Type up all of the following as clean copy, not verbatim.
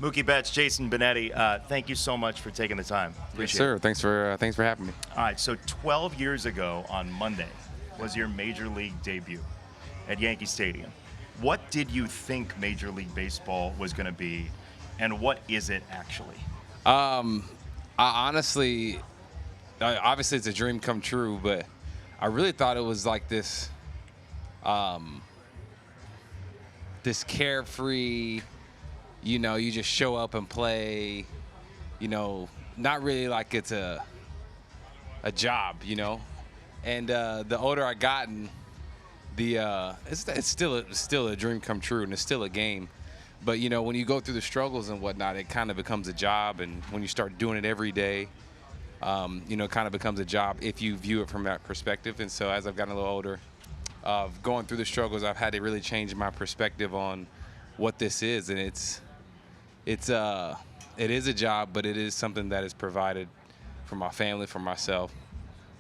Mookie Betts, Jason Benetti, thank you so much for taking the time. Yes, Appreciate sir. it. Thanks for having me. All right, so 12 years ago on Monday was your Major League debut at Yankee Stadium. What did you think Major League Baseball was going to be, and what is it actually? I honestly, obviously it's a dream come true, but I really thought it was like this carefree, you just show up and play, not really like it's a job, And the older I gotten, it's still a dream come true, and it's still a game. But when you go through the struggles and whatnot, it kind of becomes a job. And when you start doing it every day, it kind of becomes a job if you view it from that perspective. And so as I've gotten a little older, going through the struggles, I've had to really change my perspective on what this is. And it is a job, but it is something that is provided for my family, for myself,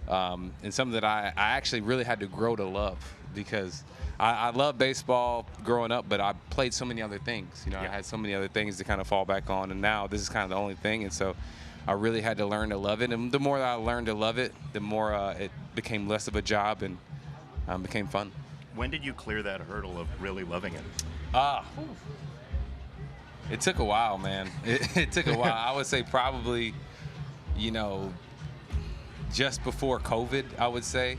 and something that I actually really had to grow to love, because I love baseball growing up, but I played so many other things. I had so many other things to kind of fall back on, and now this is kind of the only thing. And so I really had to learn to love it. And the more that I learned to love it, the more it became less of a job and became fun. When did you clear that hurdle of really loving it? It took a while, man. It took a while. I would say probably, just before COVID, I would say.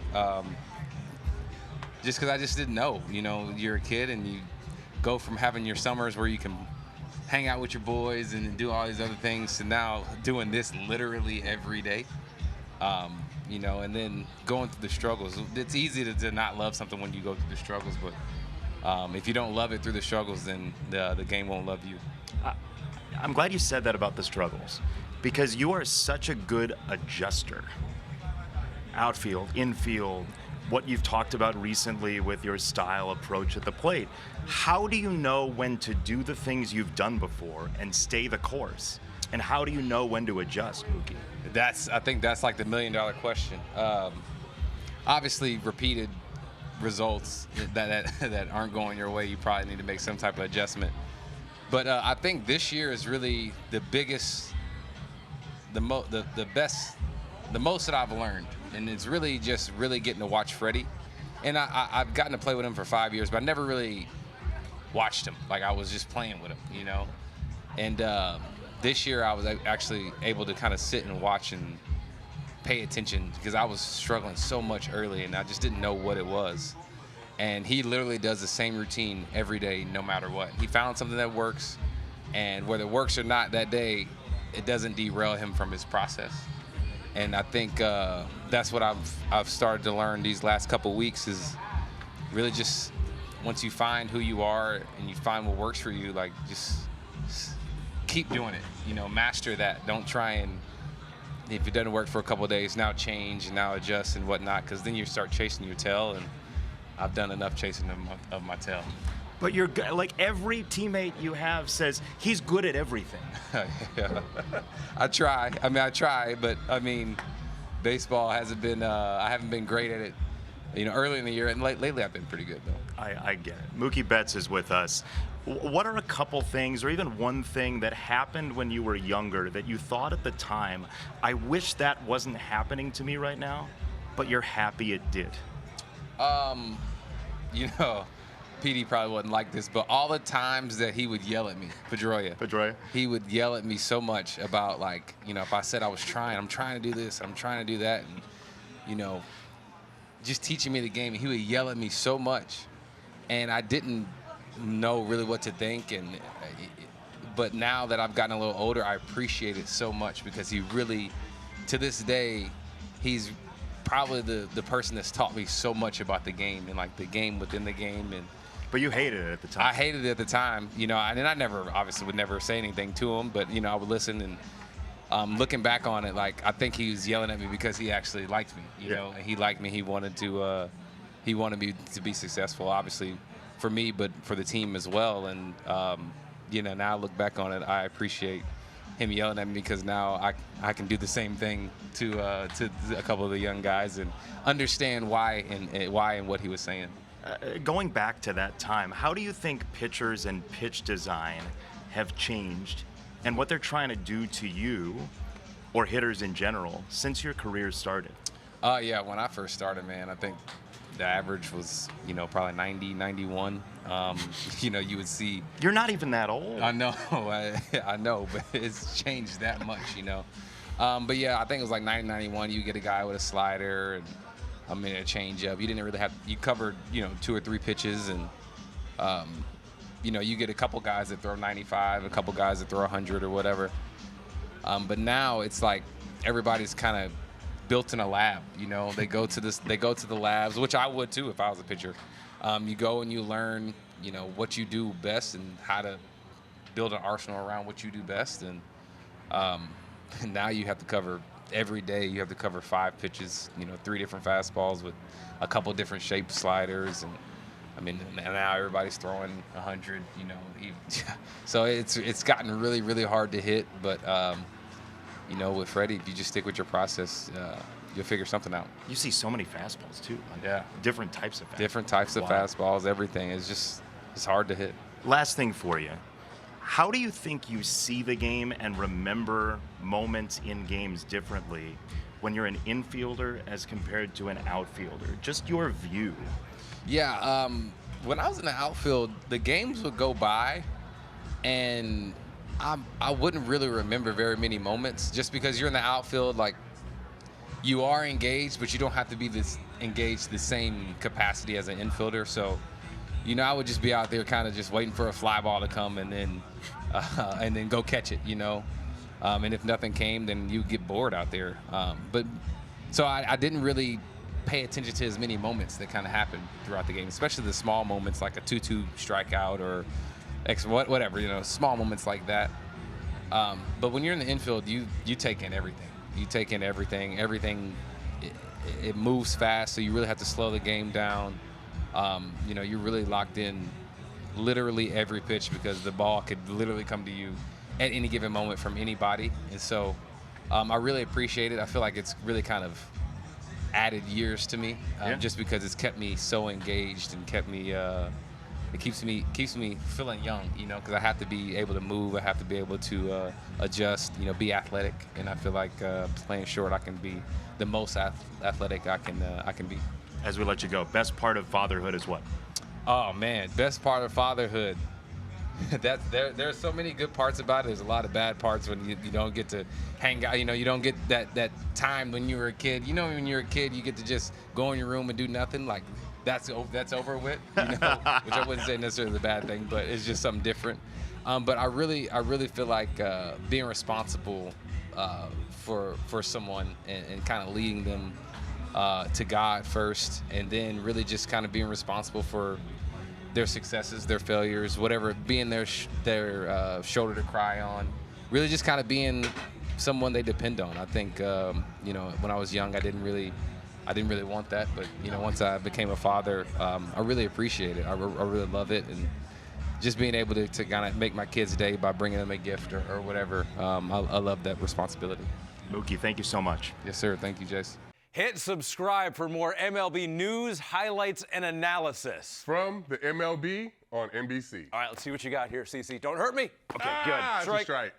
Just because I just didn't know. You're a kid and you go from having your summers where you can hang out with your boys and do all these other things to now doing this literally every day. And then going through the struggles. It's easy to not love something when you go through the struggles, but if you don't love it through the struggles, then the game won't love you. I'm glad you said that about the struggles, because you are such a good adjuster. Outfield, infield, what you've talked about recently with your style approach at the plate. How do you know when to do the things you've done before and stay the course? And how do you know when to adjust, Mookie? I think that's like the $1 million question. Obviously, repeated results that aren't going your way, you probably need to make some type of adjustment. But I think this year is really the biggest, the most that I've learned. And it's really just really getting to watch Freddie. And I've gotten to play with him for 5 years, but I never really watched him. Like, I was just playing with him, And this year I was actually able to kind of sit and watch and pay attention, because I was struggling so much early and I just didn't know what it was. And he literally does the same routine every day, no matter what. He found something that works, and whether it works or not that day, it doesn't derail him from his process. And I think that's what I've started to learn these last couple weeks, is really just once you find who you are and you find what works for you, like just keep doing it. Master that. Don't try and, if it doesn't work for a couple of days, now change and now adjust and whatnot, because then you start chasing your tail, and I've done enough chasing of my tail. But you're like, every teammate you have says he's good at everything. Yeah. I try, but baseball hasn't been. I haven't been great at it. Early in the year, and lately I've been pretty good though. I get it. Mookie Betts is with us. What are a couple things, or even one thing, that happened when you were younger that you thought at the time, I wish that wasn't happening to me right now, but you're happy it did? PD probably wouldn't like this, but all the times that he would yell at me, Pedroia, he would yell at me so much about, like, if I said I was I'm trying to do this, I'm trying to do that, and, just teaching me the game, and he would yell at me so much, and I didn't know really what to think, but now that I've gotten a little older, I appreciate it so much, because he really, to this day, he's probably the person that's taught me so much about the game, and like the game within the game. But you hated it at the time. I hated it at the time, and I would never say anything to him, but I would listen. And looking back on it, like, I think he was yelling at me because he actually liked me. And he liked me. He wanted me to be successful, obviously for me, but for the team as well. And now I look back on it, I appreciate him yelling at me, because now I can do the same thing to a couple of the young guys and understand why and what he was saying. Going back to that time, how do you think pitchers and pitch design have changed and what they're trying to do to you or hitters in general since your career started? Yeah, when I first started, man, I think the average was, probably 90, 91. You would see. You're not even that old. I know, I know, but it's changed that much, But yeah, I think it was like 90, 91. You get a guy with a slider and a changeup. You didn't really you covered, 2 or 3 pitches, and you get a couple guys that throw 95, a couple guys that throw 100 or whatever. But now it's like everybody's kind of built in a lab. They go to the labs, which I would too if I was a pitcher. You go and you learn, what you do best and how to build an arsenal around what you do best. And now you have to cover every day. You have to cover 5 pitches, 3 different fastballs with a couple different shaped sliders, and now everybody's throwing 100. So it's gotten really, really hard to hit. But with Freddie, if you just stick with your process, you'll figure something out. You see so many fastballs too. Yeah. Different types of fastballs. Different types of fastballs, everything. It's hard to hit. Last thing for you. How do you think you see the game and remember moments in games differently when you're an infielder as compared to an outfielder? Just your view. Yeah, when I was in the outfield, the games would go by, and I wouldn't really remember very many moments, just because you're in the outfield, like, you are engaged, but you don't have to be engaged the same capacity as an infielder. So, I would just be out there kind of just waiting for a fly ball to come and then go catch it, And if nothing came, then you get bored out there. So I didn't really pay attention to as many moments that kind of happened throughout the game, especially the small moments like a 2-2 strikeout or whatever, small moments like that. But when you're in the infield, you take in everything. You take in everything. Everything, it moves fast, so you really have to slow the game down. You're really locked in literally every pitch because the ball could literally come to you at any given moment from anybody. And so I really appreciate it. I feel like it's really kind of added years to me, just because it's kept me so engaged and kept me it keeps me feeling young, because I have to be able to move, I have to be able to adjust, be athletic, and I feel like playing short, I can be the most athletic I can be. As we let you go, best part of fatherhood is what? Oh man, best part of fatherhood. There's so many good parts about it. There's a lot of bad parts when you don't get to hang out. You don't get that time when you were a kid. When you're a kid, you get to just go in your room and do nothing. Like that's over with. Which I wouldn't say necessarily is a bad thing, but it's just something different. But I really feel like being responsible for someone and kind of leading them to God first, and then really just kind of being responsible for their successes, their failures, whatever, being their shoulder to cry on, really just kind of being someone they depend on. I think when I was young, I didn't really want that, but once I became a father, I really appreciate it. I really love it, and just being able to kind of make my kids' day by bringing them a gift or whatever. I love that responsibility. Mookie, thank you so much. Yes, sir. Thank you, Jason. Hit subscribe for more MLB news, highlights, and analysis. From the MLB on NBC. All right, let's see what you got here, CC. Don't hurt me. Okay, good. Strike.